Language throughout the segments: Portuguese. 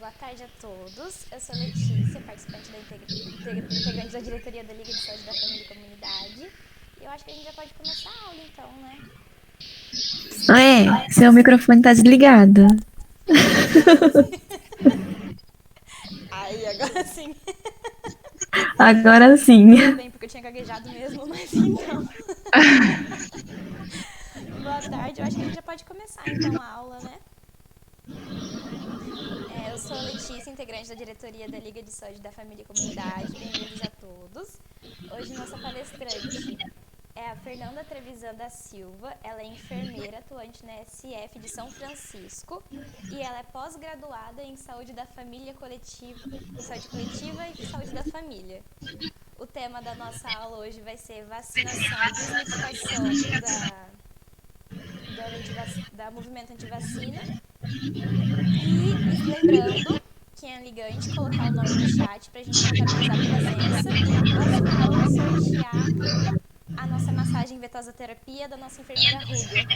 Boa tarde a todos. Eu sou Letícia, participante integrante da diretoria da Liga de Saúde da Família e Comunidade. E eu acho que a gente já pode começar a aula então, né? Seu microfone tá desligado. Agora sim. Aí, agora sim. Agora Ainda sim. bem, porque eu tinha gaguejado mesmo, mas então. Boa tarde, eu acho que a gente já pode começar então a aula, né? Eu sou a Letícia, integrante da diretoria da Liga de Saúde da Família e Comunidade. Bem-vindos a todos. Hoje nossa palestrante é a Fernanda Trevisan da Silva. Ela é enfermeira atuante na SF de São Francisco e ela é pós-graduada em saúde da família coletiva, saúde coletiva e saúde da família. O tema da nossa aula hoje vai ser vacinação e desmitificação da movimento antivacina. E lembrando, quem é ligante, colocar o nome no chat pra gente contabilizar a presença e na próxima aula sortear a nossa massagem vetosoterapia da nossa enfermeira Rúbia.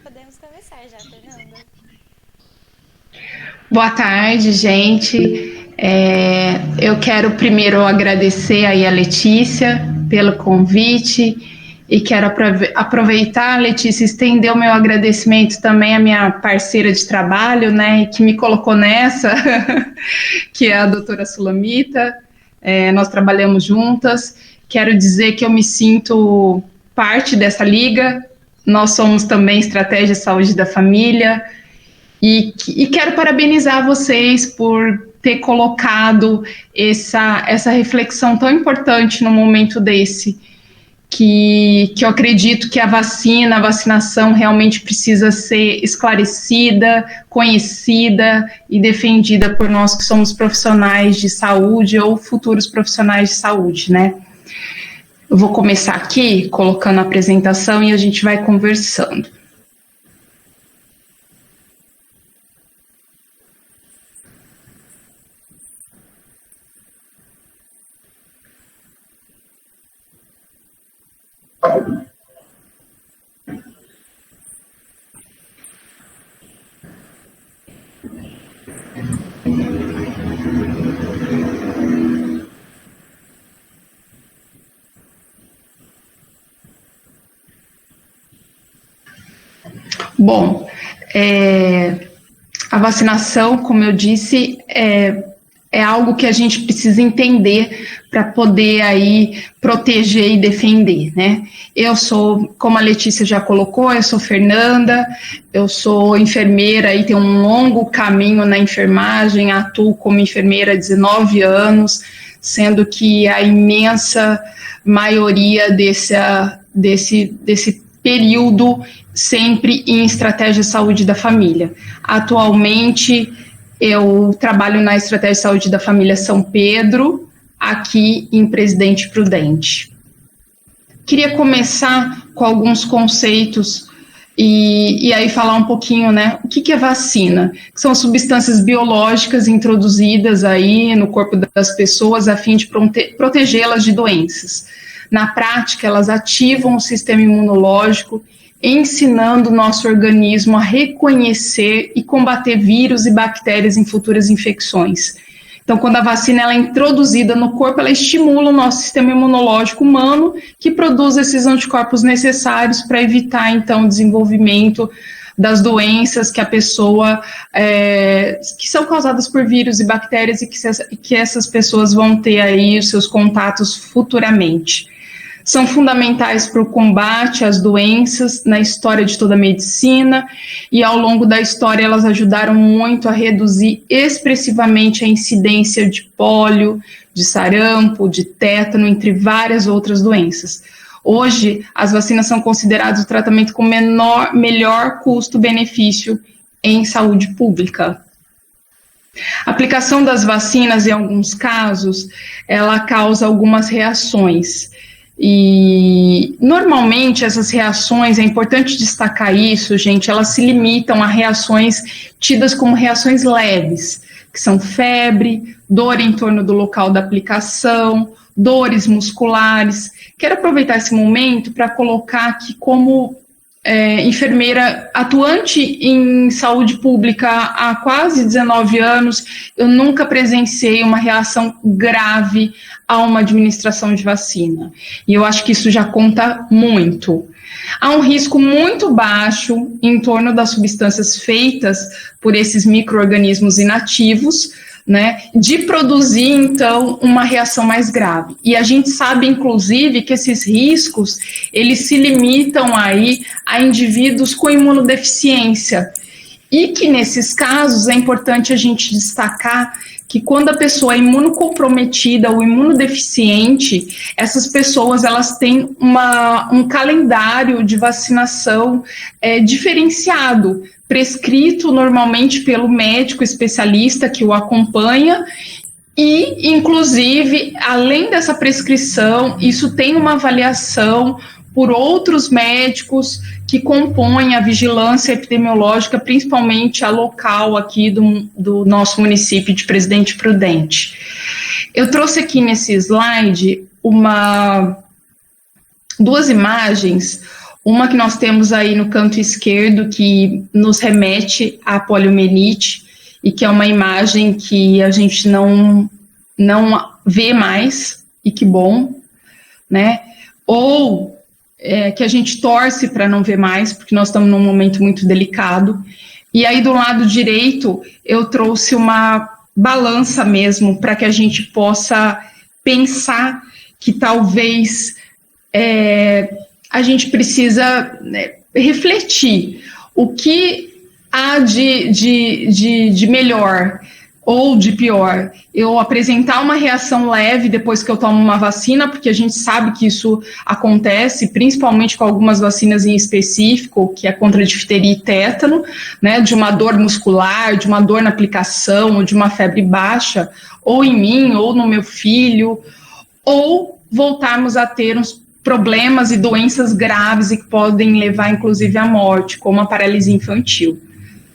Podemos começar já, Fernanda. Boa tarde, gente. Eu quero primeiro agradecer aí a Letícia pelo convite e quero aproveitar, Letícia, estender o meu agradecimento também à minha parceira de trabalho, né, que me colocou nessa, que é a doutora Sulamita. Nós trabalhamos juntas. Quero dizer que eu me sinto parte dessa liga. Nós somos também Estratégia Saúde da Família. E quero parabenizar vocês por ter colocado essa reflexão tão importante no momento desse, que eu acredito que a vacinação realmente precisa ser esclarecida, conhecida e defendida por nós que somos profissionais de saúde ou futuros profissionais de saúde, né? Eu vou começar aqui colocando a apresentação e a gente vai conversando. Bom, a vacinação, como eu disse, é algo que a gente precisa entender para poder aí proteger e defender, né? Eu sou, como a Letícia já colocou, eu sou Fernanda, eu sou enfermeira e tenho um longo caminho na enfermagem, atuo como enfermeira há 19 anos, sendo que a imensa maioria desse período sempre em estratégia de saúde da família. Atualmente, eu trabalho na Estratégia de Saúde da Família São Pedro, aqui em Presidente Prudente. Queria começar com alguns conceitos e aí falar um pouquinho, né, o que é vacina? Que são substâncias biológicas introduzidas aí no corpo das pessoas a fim de protegê-las de doenças. Na prática, elas ativam o sistema imunológico, ensinando o nosso organismo a reconhecer e combater vírus e bactérias em futuras infecções. Então, quando a vacina ela é introduzida no corpo, ela estimula o nosso sistema imunológico humano, que produz esses anticorpos necessários para evitar, então, o desenvolvimento das doenças que a pessoa, que são causadas por vírus e bactérias e que essas pessoas vão ter aí os seus contatos futuramente. São fundamentais para o combate às doenças na história de toda a medicina e ao longo da história elas ajudaram muito a reduzir expressivamente a incidência de pólio, de sarampo, de tétano, entre várias outras doenças. Hoje, as vacinas são consideradas o tratamento com melhor custo-benefício em saúde pública. A aplicação das vacinas, em alguns casos, ela causa algumas reações. E normalmente essas reações, é importante destacar isso, gente, elas se limitam a reações tidas como reações leves, que são febre, dor em torno do local da aplicação, dores musculares. Quero aproveitar esse momento para colocar aqui como enfermeira atuante em saúde pública há quase 19 anos, eu nunca presenciei uma reação grave a uma administração de vacina. E eu acho que isso já conta muito. Há um risco muito baixo em torno das substâncias feitas por esses micro-organismos inativos, né, de produzir, então, uma reação mais grave. E a gente sabe, inclusive, que esses riscos, eles se limitam aí a indivíduos com imunodeficiência. E que, nesses casos, é importante a gente destacar que quando a pessoa é imunocomprometida ou imunodeficiente, essas pessoas, elas têm um calendário de vacinação diferenciado, prescrito normalmente pelo médico especialista que o acompanha e, inclusive, além dessa prescrição, isso tem uma avaliação por outros médicos que compõem a vigilância epidemiológica, principalmente a local aqui do nosso município de Presidente Prudente. Eu trouxe aqui nesse slide duas imagens, uma que nós temos aí no canto esquerdo, que nos remete à poliomielite, e que é uma imagem que a gente não vê mais, e que bom, né? Ou que a gente torce para não ver mais, porque nós estamos num momento muito delicado. E aí, do lado direito, eu trouxe uma balança mesmo, para que a gente possa pensar que talvez a gente precisa refletir o que há de melhor ou de pior. Eu apresentar uma reação leve depois que eu tomo uma vacina, porque a gente sabe que isso acontece, principalmente com algumas vacinas em específico, que é contra a difteria e tétano, né, de uma dor muscular, de uma dor na aplicação, de uma febre baixa, ou em mim, ou no meu filho, ou voltarmos a ter uns problemas e doenças graves e que podem levar, inclusive, à morte, como a paralisia infantil.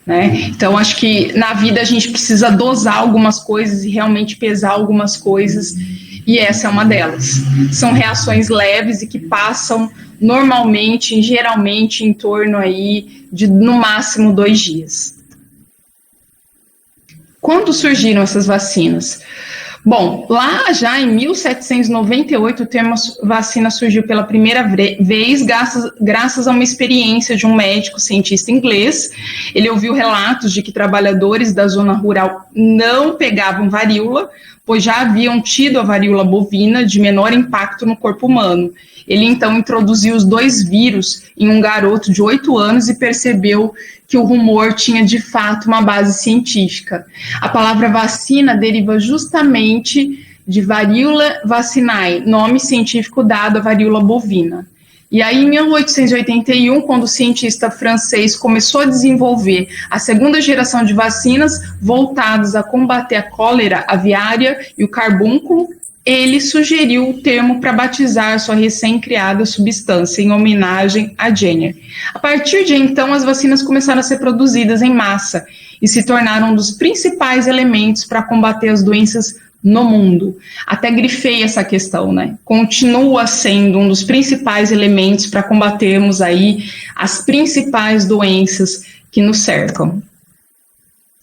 Né? Então, acho que na vida a gente precisa dosar algumas coisas e realmente pesar algumas coisas, e essa é uma delas. São reações leves e que passam normalmente, geralmente, em torno aí de, no máximo, 2 dias. Quando surgiram essas vacinas? Bom, lá já em 1798, o termo vacina surgiu pela primeira vez, graças a uma experiência de um médico cientista inglês. Ele ouviu relatos de que trabalhadores da zona rural não pegavam varíola, pois já haviam tido a varíola bovina de menor impacto no corpo humano. Ele então introduziu os 2 vírus em um garoto de 8 anos e percebeu que o rumor tinha de fato uma base científica. A palavra vacina deriva justamente de varíola vacinae, nome científico dado à varíola bovina. E aí, em 1881, quando o cientista francês começou a desenvolver a segunda geração de vacinas voltadas a combater a cólera aviária e o carbúnculo, ele sugeriu o termo para batizar sua recém-criada substância, em homenagem a Jenner. A partir de então, as vacinas começaram a ser produzidas em massa e se tornaram um dos principais elementos para combater as doenças no mundo. Até grifei essa questão, né? Continua sendo um dos principais elementos para combatermos aí as principais doenças que nos cercam.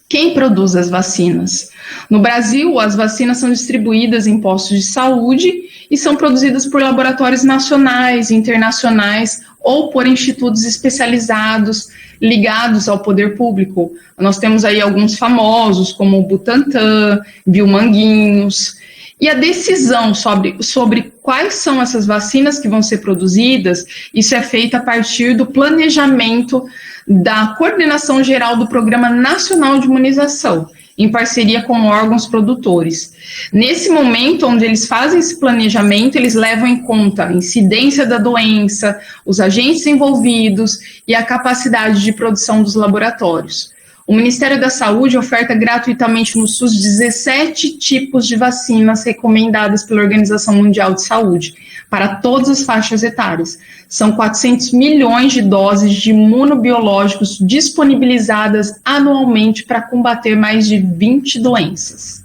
Quem produz as vacinas? No Brasil, as vacinas são distribuídas em postos de saúde e são produzidas por laboratórios nacionais, internacionais ou por institutos especializados ligados ao poder público. Nós temos aí alguns famosos, como o Butantan, Biomanguinhos. E a decisão sobre quais são essas vacinas que vão ser produzidas, isso é feito a partir do planejamento da Coordenação Geral do Programa Nacional de Imunização, em parceria com órgãos produtores. Nesse momento, onde eles fazem esse planejamento, eles levam em conta a incidência da doença, os agentes envolvidos e a capacidade de produção dos laboratórios. O Ministério da Saúde oferta gratuitamente no SUS 17 tipos de vacinas recomendadas pela Organização Mundial de Saúde, para todas as faixas etárias. São 400 milhões de doses de imunobiológicos disponibilizadas anualmente para combater mais de 20 doenças.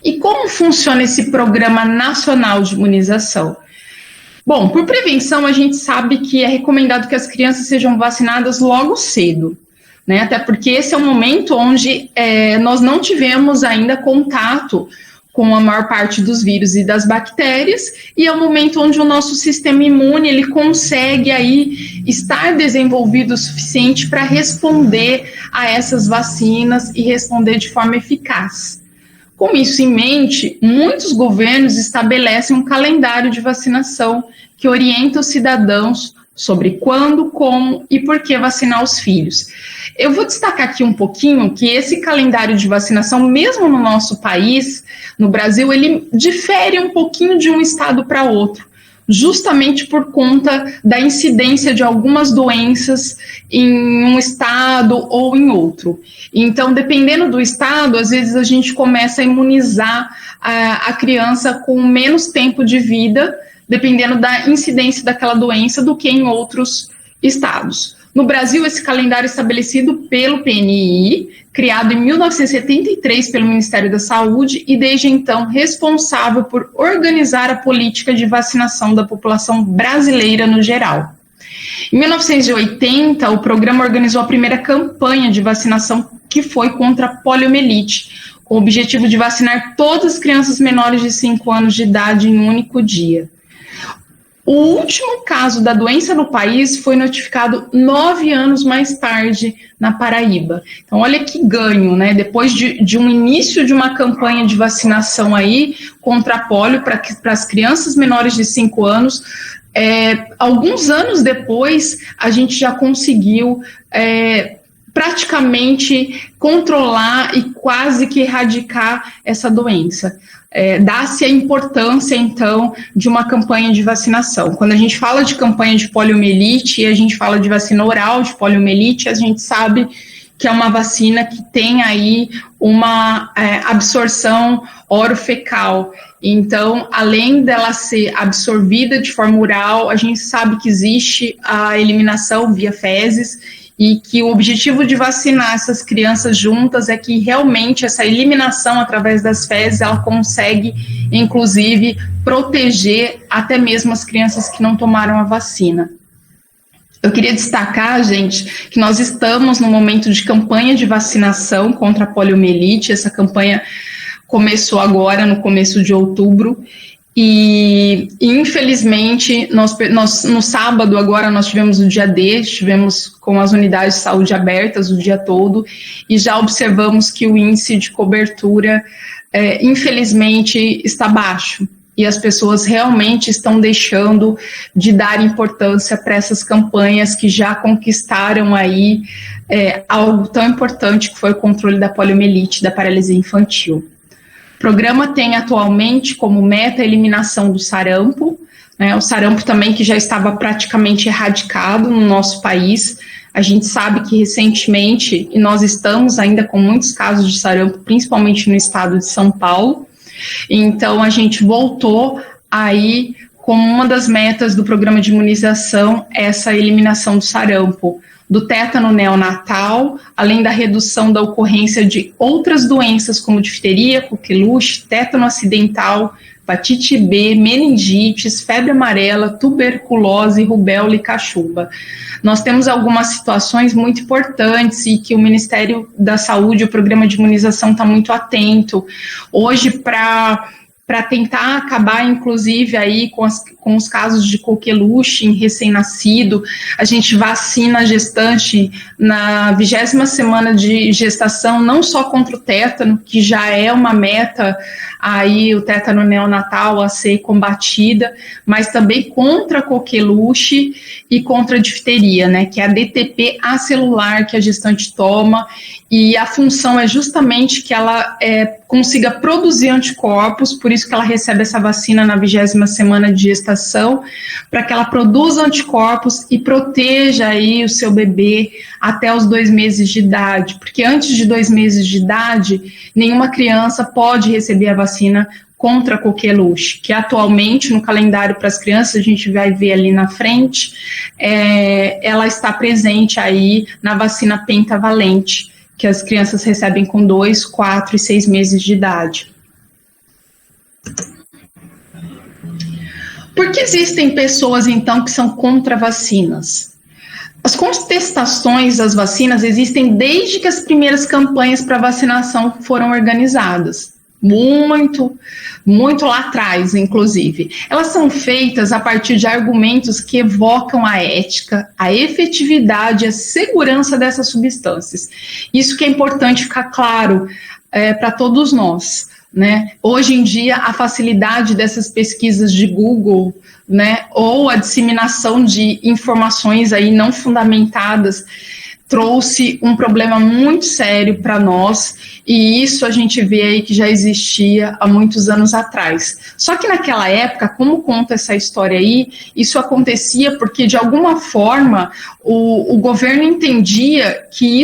E como funciona esse Programa Nacional de Imunização? Bom, por prevenção, a gente sabe que é recomendado que as crianças sejam vacinadas logo cedo, né? Até porque esse é um momento onde nós não tivemos ainda contato com a maior parte dos vírus e das bactérias, e é o momento onde o nosso sistema imune ele consegue aí estar desenvolvido o suficiente para responder a essas vacinas e responder de forma eficaz. Com isso em mente, muitos governos estabelecem um calendário de vacinação que orienta os cidadãos sobre quando, como e por que vacinar os filhos. Eu vou destacar aqui um pouquinho que esse calendário de vacinação, mesmo no nosso país, no Brasil, ele difere um pouquinho de um estado para outro, justamente por conta da incidência de algumas doenças em um estado ou em outro. Então, dependendo do estado, às vezes a gente começa a imunizar a criança com menos tempo de vida, dependendo da incidência daquela doença, do que em outros estados. No Brasil, esse calendário é estabelecido pelo PNI, criado em 1973 pelo Ministério da Saúde e, desde então, responsável por organizar a política de vacinação da população brasileira no geral. Em 1980, o programa organizou a primeira campanha de vacinação, que foi contra a poliomielite, com o objetivo de vacinar todas as crianças menores de 5 anos de idade em um único dia. O último caso da doença no país foi notificado 9 anos mais tarde na Paraíba. Então, olha que ganho, né? Depois de um início de uma campanha de vacinação aí contra a polio para as crianças menores de 5 anos, alguns anos depois, a gente já conseguiu praticamente controlar e quase que erradicar essa doença. Dá-se a importância, então, de uma campanha de vacinação. Quando a gente fala de campanha de poliomielite e a gente fala de vacina oral de poliomielite, a gente sabe que é uma vacina que tem aí uma absorção orofecal. Então, além dela ser absorvida de forma oral, a gente sabe que existe a eliminação via fezes, e que o objetivo de vacinar essas crianças juntas é que realmente essa eliminação através das fezes, ela consegue, inclusive, proteger até mesmo as crianças que não tomaram a vacina. Eu queria destacar, gente, que nós estamos no momento de campanha de vacinação contra a poliomielite. Essa campanha começou agora, no começo de outubro, e infelizmente, no sábado agora nós tivemos o dia D, estivemos com as unidades de saúde abertas o dia todo, e já observamos que o índice de cobertura, infelizmente, está baixo. E as pessoas realmente estão deixando de dar importância para essas campanhas que já conquistaram aí algo tão importante que foi o controle da poliomielite, da paralisia infantil. O programa tem atualmente como meta a eliminação do sarampo, né, o sarampo também que já estava praticamente erradicado no nosso país. A gente sabe que recentemente, e nós estamos ainda com muitos casos de sarampo, principalmente no estado de São Paulo, então a gente voltou aí como uma das metas do programa de imunização essa eliminação do sarampo, do tétano neonatal, além da redução da ocorrência de outras doenças como difteria, coqueluche, tétano acidental, hepatite B, meningites, febre amarela, tuberculose, rubéola e cachumba. Nós temos algumas situações muito importantes e que o Ministério da Saúde, o programa de imunização está muito atento. Hoje, para tentar acabar, inclusive, aí com os casos de coqueluche em recém-nascido, a gente vacina a gestante na 20ª semana de gestação, não só contra o tétano, que já é uma meta, aí o tétano neonatal a ser combatida, mas também contra a coqueluche e contra a difteria, né, que é a DTP acelular que a gestante toma, e a função é justamente que ela consiga produzir anticorpos, por isso que ela recebe essa vacina na 20ª semana de gestação, para que ela produza anticorpos e proteja aí o seu bebê até os 2 meses de idade, porque antes de 2 meses de idade, nenhuma criança pode receber a vacina contra a coqueluche, que atualmente no calendário para as crianças, a gente vai ver ali na frente, ela está presente aí na vacina pentavalente, que as crianças recebem com 2, 4 e 6 meses de idade. Por que existem pessoas, então, que são contra vacinas? As contestações às vacinas existem desde que as primeiras campanhas para vacinação foram organizadas. Muito lá atrás, inclusive. Elas são feitas a partir de argumentos que evocam a ética, a efetividade e a segurança dessas substâncias. Isso que é importante ficar claro para todos nós, né? Hoje em dia, a facilidade dessas pesquisas de Google, né, ou a disseminação de informações aí não fundamentadas, trouxe um problema muito sério para nós, e isso a gente vê aí que já existia há muitos anos atrás. Só que naquela época, como conta essa história aí, isso acontecia porque, de alguma forma, o governo entendia que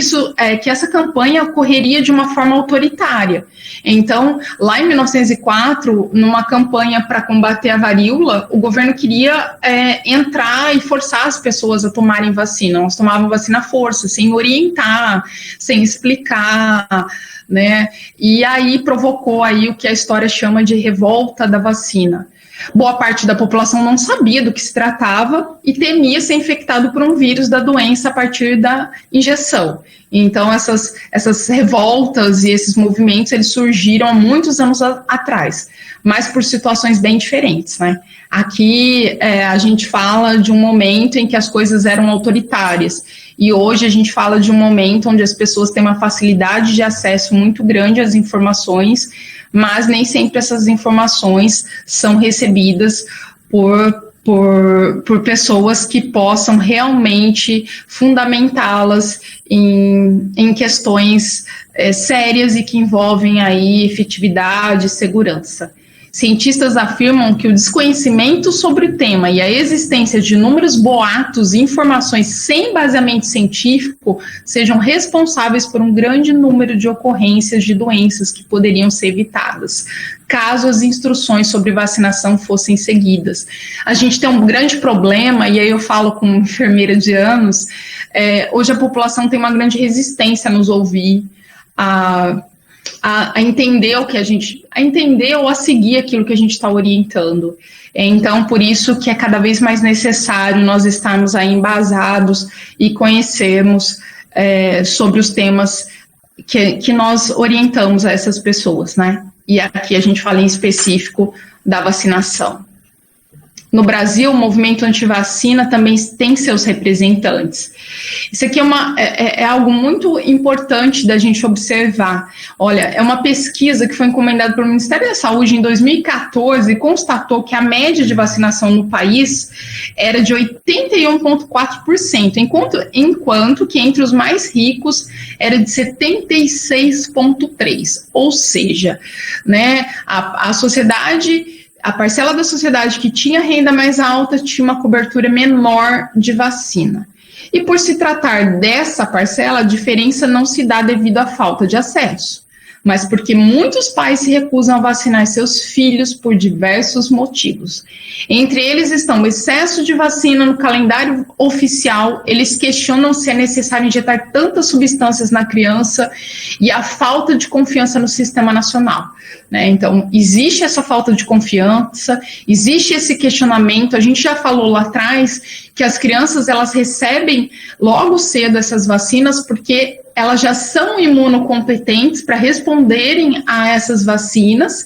que essa campanha ocorreria de uma forma autoritária. Então, lá em 1904, numa campanha para combater a varíola, o governo queria entrar e forçar as pessoas a tomarem vacina. Elas tomavam vacina à força, sem orientar, sem explicar, né? E aí provocou aí o que a história chama de revolta da vacina. Boa parte da população não sabia do que se tratava e temia ser infectado por um vírus da doença a partir da injeção. Então, essas revoltas e esses movimentos, eles surgiram há muitos anos atrás, mas por situações bem diferentes, né? Aqui, a gente fala de um momento em que as coisas eram autoritárias, e hoje a gente fala de um momento onde as pessoas têm uma facilidade de acesso muito grande às informações, mas nem sempre essas informações são recebidas por pessoas que possam realmente fundamentá-las em questões sérias e que envolvem aí efetividade e segurança. Cientistas afirmam que o desconhecimento sobre o tema e a existência de inúmeros boatos e informações sem baseamento científico sejam responsáveis por um grande número de ocorrências de doenças que poderiam ser evitadas, caso as instruções sobre vacinação fossem seguidas. A gente tem um grande problema, e aí eu falo como enfermeira de anos, hoje a população tem uma grande resistência a nos ouvir, a entender a entender ou a seguir aquilo que a gente está orientando. Então, por isso que é cada vez mais necessário nós estarmos aí embasados e conhecermos sobre os temas que nós orientamos a essas pessoas, né? E aqui a gente fala em específico da vacinação. No Brasil, o movimento antivacina também tem seus representantes. Isso aqui é algo muito importante da gente observar. Olha, é uma pesquisa que foi encomendada pelo Ministério da Saúde em 2014 e constatou que a média de vacinação no país era de 81,4%, enquanto que entre os mais ricos era de 76,3%. Ou seja, né, a parcela da sociedade que tinha renda mais alta tinha uma cobertura menor de vacina. E por se tratar dessa parcela, a diferença não se dá devido à falta de acesso, mas porque muitos pais se recusam a vacinar seus filhos por diversos motivos. Entre eles estão o excesso de vacina no calendário oficial, eles questionam se é necessário injetar tantas substâncias na criança e a falta de confiança no sistema nacional. Né? Então, existe essa falta de confiança, existe esse questionamento. A gente já falou lá atrás que as crianças, elas recebem logo cedo essas vacinas porque elas já são imunocompetentes para responderem a essas vacinas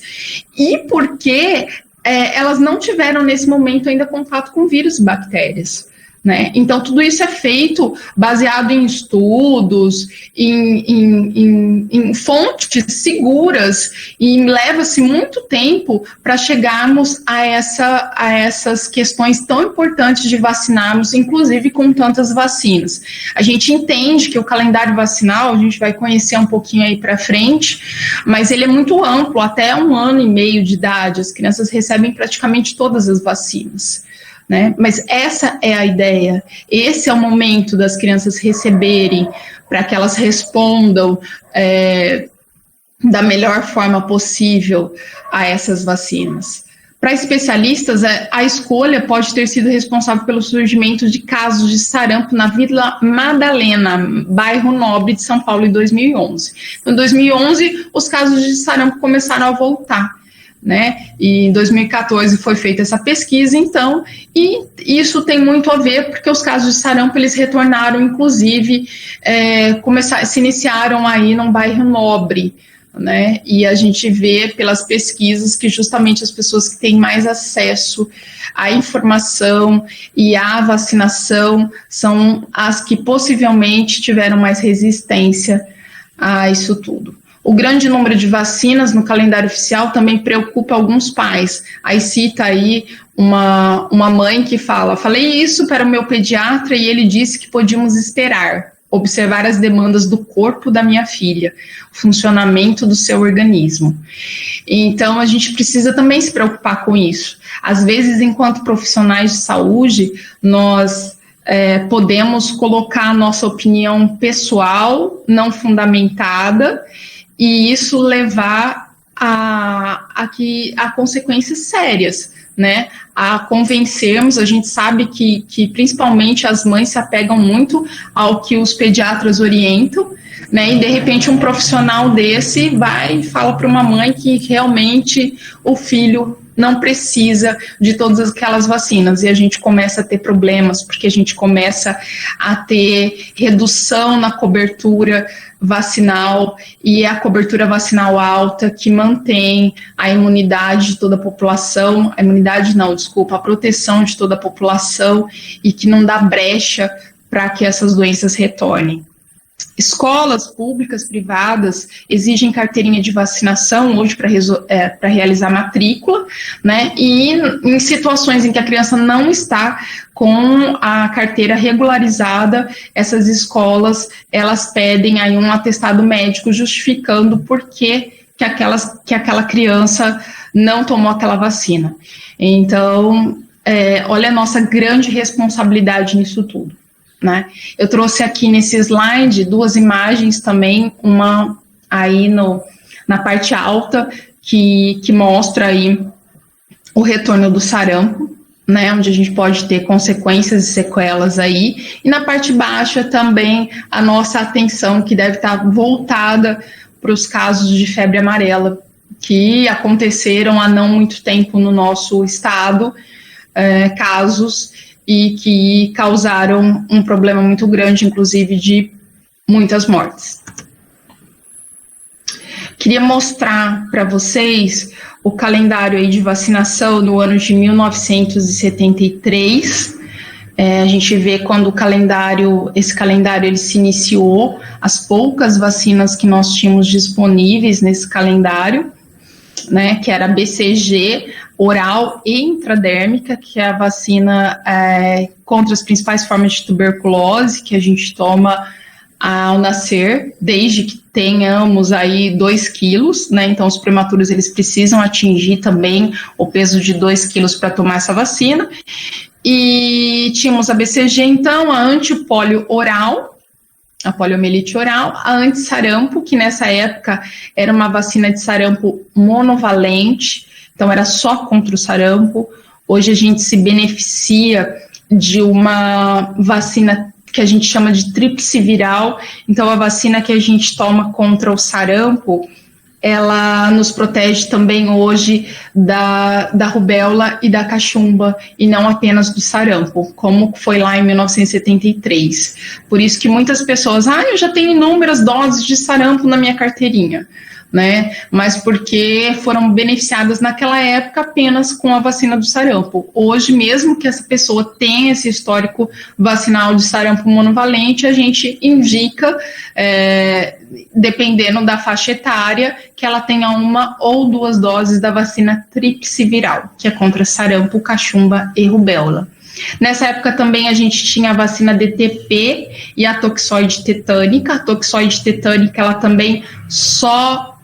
e porque elas não tiveram nesse momento ainda contato com vírus e bactérias. Né? Então, tudo isso é feito baseado em estudos, em fontes seguras, e leva-se muito tempo para chegarmos a essas questões tão importantes de vacinarmos, inclusive com tantas vacinas. A gente entende que o calendário vacinal, a gente vai conhecer um pouquinho aí para frente, mas ele é muito amplo, até 1 ano e meio de idade, as crianças recebem praticamente todas as vacinas. Né? Mas essa é a ideia, esse é o momento das crianças receberem, para que elas respondam da melhor forma possível a essas vacinas. Para especialistas, a escolha pode ter sido responsável pelo surgimento de casos de sarampo na Vila Madalena, bairro Nobre de São Paulo, em 2011. Então, em 2011, os casos de sarampo começaram a voltar. né? E em 2014 foi feita essa pesquisa, então, e isso tem muito a ver porque os casos de sarampo, eles retornaram, inclusive, se iniciaram aí num bairro nobre, né? E a gente vê pelas pesquisas que justamente as pessoas que têm mais acesso à informação e à vacinação são as que possivelmente tiveram mais resistência a isso tudo. O grande número de vacinas no calendário oficial também preocupa alguns pais. Aí cita aí uma mãe que fala: falei isso para o meu pediatra e ele disse que podíamos esperar, observar as demandas do corpo da minha filha, o funcionamento do seu organismo. Então, a gente precisa também se preocupar com isso. Às vezes, enquanto profissionais de saúde, nós podemos colocar a nossa opinião pessoal, não fundamentada, e isso levar a consequências sérias, né? A convencermos. A gente sabe que principalmente as mães se apegam muito ao que os pediatras orientam, né? E de repente um profissional desse vai e fala para uma mãe que realmente o filho não precisa de todas aquelas vacinas, e a gente começa a ter problemas, porque a gente começa a ter redução na cobertura vacinal, e a cobertura vacinal alta que mantém a imunidade de toda a população, a proteção de toda a população, e que não dá brecha para que essas doenças retornem. Escolas públicas, privadas, exigem carteirinha de vacinação hoje para realizar matrícula, né? E em situações em que a criança não está com a carteira regularizada, essas escolas, elas pedem aí um atestado médico justificando por que aquela criança não tomou aquela vacina. Então, olha a nossa grande responsabilidade nisso tudo, né? Eu trouxe aqui nesse slide 2 imagens também, uma aí na parte alta que mostra aí o retorno do sarampo, né, onde a gente pode ter consequências e sequelas aí, e na parte baixa também a nossa atenção que deve estar voltada para os casos de febre amarela que aconteceram há não muito tempo no nosso estado, casos e que causaram um problema muito grande, inclusive de muitas mortes. Queria mostrar para vocês o calendário aí de vacinação no ano de 1973. A gente vê quando esse calendário ele se iniciou, as poucas vacinas que nós tínhamos disponíveis nesse calendário, né, que era BCG, oral e intradérmica, que é a vacina contra as principais formas de tuberculose, que a gente toma ao nascer, desde que tenhamos aí 2 quilos, né, então os prematuros eles precisam atingir também o peso de 2 quilos para tomar essa vacina. E tínhamos a BCG, então, a antipólio oral, a poliomielite oral, a antissarampo, que nessa época era uma vacina de sarampo monovalente, então era só contra o sarampo. Hoje a gente se beneficia de uma vacina que a gente chama de tríplice viral, então a vacina que a gente toma contra o sarampo, ela nos protege também hoje da rubéola e da cachumba, e não apenas do sarampo, como foi lá em 1973. Por isso que muitas pessoas, eu já tenho inúmeras doses de sarampo na minha carteirinha, né? Mas porque foram beneficiadas naquela época apenas com a vacina do sarampo. Hoje, mesmo que essa pessoa tenha esse histórico vacinal de sarampo monovalente, a gente indica, dependendo da faixa etária, que ela tenha 1 ou 2 doses da vacina tríplice viral, que é contra sarampo, cachumba e rubéola. Nessa época também a gente tinha a vacina DTP e a toxoide tetânica. A toxoide tetânica, ela também só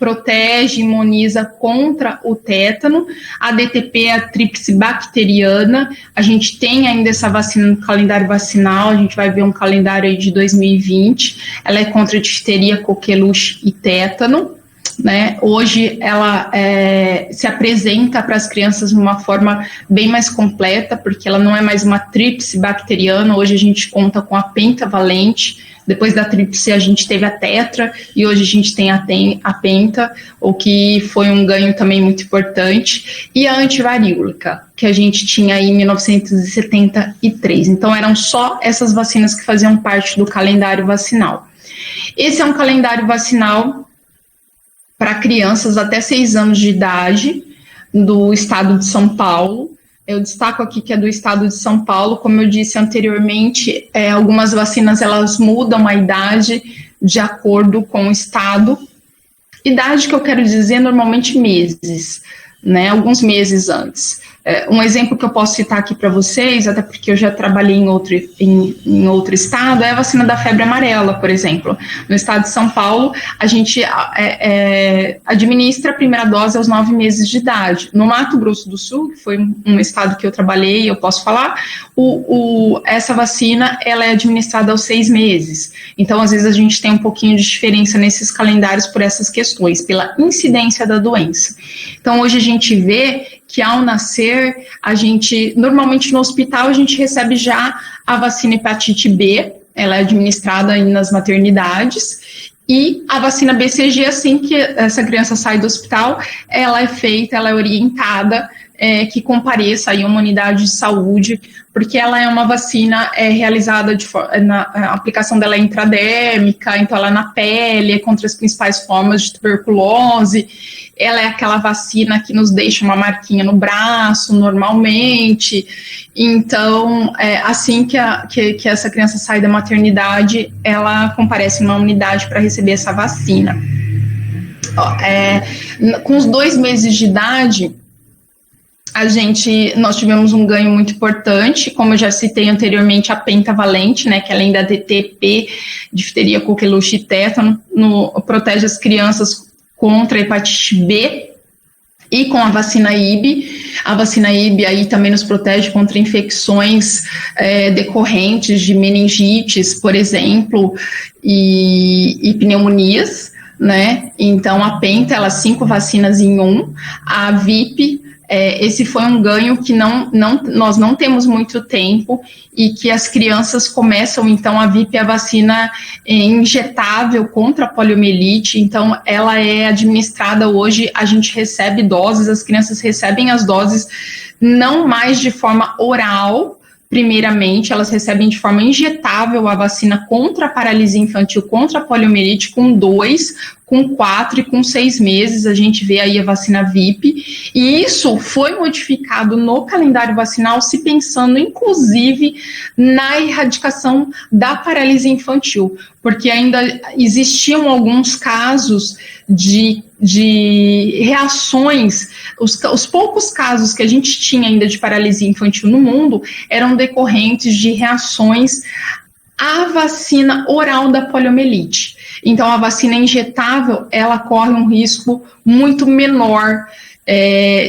protege, imuniza contra o tétano. A DTP é a tríplice bacteriana. A gente tem ainda essa vacina no calendário vacinal, a gente vai ver um calendário aí de 2020. Ela é contra difteria, coqueluche e tétano. né? Hoje ela se apresenta para as crianças de uma forma bem mais completa, porque ela não é mais uma tríplice bacteriana. Hoje a gente conta com a pentavalente. Depois da tríplice a gente teve a tetra e hoje a gente tem a penta, o que foi um ganho também muito importante. E a antivaríolica, que a gente tinha aí em 1973. Então eram só essas vacinas que faziam parte do calendário vacinal. Esse é um calendário vacinal para crianças até 6 anos de idade, do estado de São Paulo. Eu destaco aqui que é do estado de São Paulo. Como eu disse anteriormente, algumas vacinas elas mudam a idade de acordo com o estado. Idade que eu quero dizer, normalmente meses, né? Alguns meses antes. Um exemplo que eu posso citar aqui para vocês, até porque eu já trabalhei em outro estado, é a vacina da febre amarela, por exemplo. No estado de São Paulo, a gente administra a primeira dose aos 9 meses de idade. No Mato Grosso do Sul, que foi um estado que eu trabalhei, eu posso falar, essa vacina ela é administrada aos 6 meses. Então, às vezes, a gente tem um pouquinho de diferença nesses calendários por essas questões, pela incidência da doença. Então, hoje a gente vê que ao nascer, normalmente no hospital, a gente recebe já a vacina hepatite B, ela é administrada aí nas maternidades, e a vacina BCG, assim que essa criança sai do hospital, ela é orientada, que compareça aí a uma unidade de saúde, porque ela é uma vacina realizada a aplicação dela é intradérmica, então ela é na pele, é contra as principais formas de tuberculose. Ela é aquela vacina que nos deixa uma marquinha no braço, normalmente. Então, assim que essa criança sai da maternidade, ela comparece numa unidade para receber essa vacina. Com os 2 meses de idade, nós tivemos um ganho muito importante, como eu já citei anteriormente, a pentavalente, né, que além da DTP, difteria, coqueluche e tétano, protege as crianças contra a hepatite B e com a vacina IB. A vacina IB aí também nos protege contra infecções decorrentes de meningites, por exemplo, e pneumonias, né? Então a penta, ela 5 vacinas em 1. A VIP, esse foi um ganho que nós não temos muito tempo e que as crianças começam, então, a VIP é a vacina injetável contra a poliomielite, então ela é administrada hoje, a gente recebe doses, as crianças recebem as doses não mais de forma oral. Primeiramente, elas recebem de forma injetável a vacina contra a paralisia infantil, contra a poliomielite, com 2, com 4 e com 6 meses, a gente vê aí a vacina VIP, e isso foi modificado no calendário vacinal, se pensando, inclusive, na erradicação da paralisia infantil, porque ainda existiam alguns casos de reações, os poucos casos que a gente tinha ainda de paralisia infantil no mundo eram decorrentes de reações à vacina oral da poliomielite. Então, a vacina injetável, ela corre um risco muito menor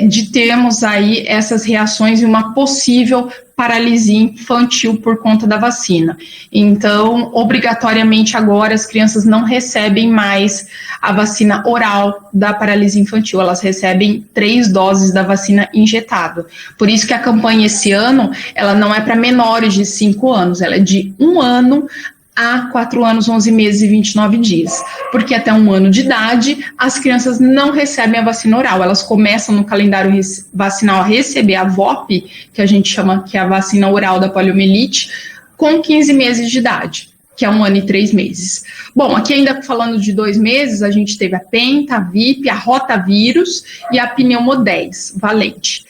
de termos aí essas reações e uma possível paralisia infantil por conta da vacina. Então, obrigatoriamente agora as crianças não recebem mais a vacina oral da paralisia infantil, elas recebem 3 doses da vacina injetável. Por isso que a campanha esse ano, ela não é para menores de 5 anos, ela é de 1 ano a 4 anos, 11 meses e 29 dias, porque até 1 ano de idade as crianças não recebem a vacina oral, elas começam no calendário vacinal a receber a VOP, que a gente chama que é a vacina oral da poliomielite, com 15 meses de idade, que é 1 ano e 3 meses. Bom, aqui ainda falando de 2 meses, a gente teve a penta, a VIP, a rotavírus e a pneumodez valente.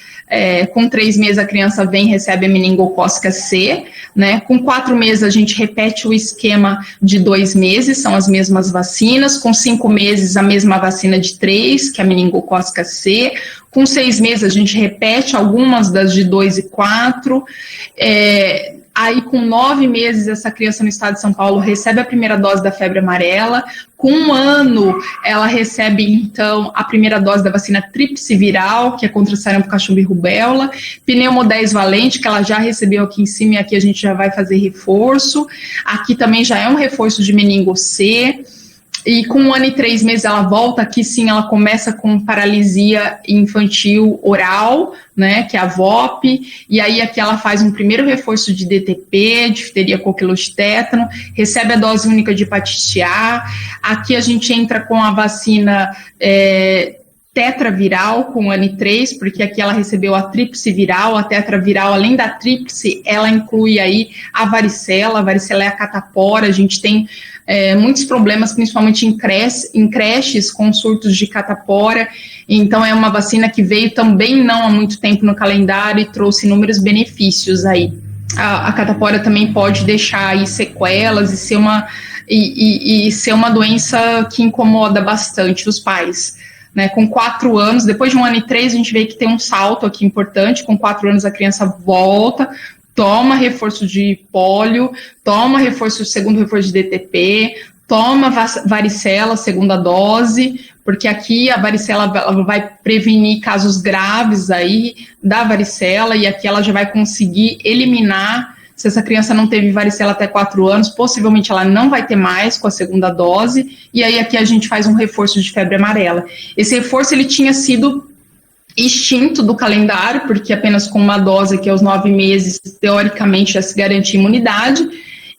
Com 3 meses a criança recebe a meningocócica C, né? Com 4 meses a gente repete o esquema de 2 meses, são as mesmas vacinas. Com 5 meses a mesma vacina de 3, que é a meningocócica C. Com 6 meses a gente repete algumas das de 2 e 4. Aí, com 9 meses, essa criança no estado de São Paulo recebe a primeira dose da febre amarela. Com 1 ano, ela recebe, então, a primeira dose da vacina tríplice viral, que é contra sarampo, cachumba e rubéola. Pneumodez valente, que ela já recebeu aqui em cima, e aqui a gente já vai fazer reforço. Aqui também já é um reforço de meningo C. E com 1 ano e 3 meses ela volta, aqui sim ela começa com paralisia infantil oral, né, que é a VOP, e aí aqui ela faz um primeiro reforço de DTP, difteria, coqueluche, tétano, recebe a dose única de hepatite A, aqui a gente entra com a vacina tetraviral com 1 ano e 3, porque aqui ela recebeu a tríplice viral, a tetraviral, além da tríplice, ela inclui aí a varicela é a catapora, a gente tem muitos problemas, principalmente em creches com surtos de catapora, então é uma vacina que veio também não há muito tempo no calendário e trouxe inúmeros benefícios aí. A catapora também pode deixar aí sequelas e ser uma doença que incomoda bastante os pais. Né, com 4 anos, depois de 1 ano e 3, a gente vê que tem um salto aqui importante, com 4 anos a criança volta, toma reforço de pólio, toma segundo reforço de DTP, toma varicela, segunda dose, porque aqui a varicela vai prevenir casos graves aí da varicela, e aqui ela já vai conseguir eliminar. Se essa criança não teve varicela até 4 anos, possivelmente ela não vai ter mais com a segunda dose, e aí aqui a gente faz um reforço de febre amarela. Esse reforço ele tinha sido extinto do calendário, porque apenas com uma dose, que aos 9 meses, teoricamente já se garantia imunidade,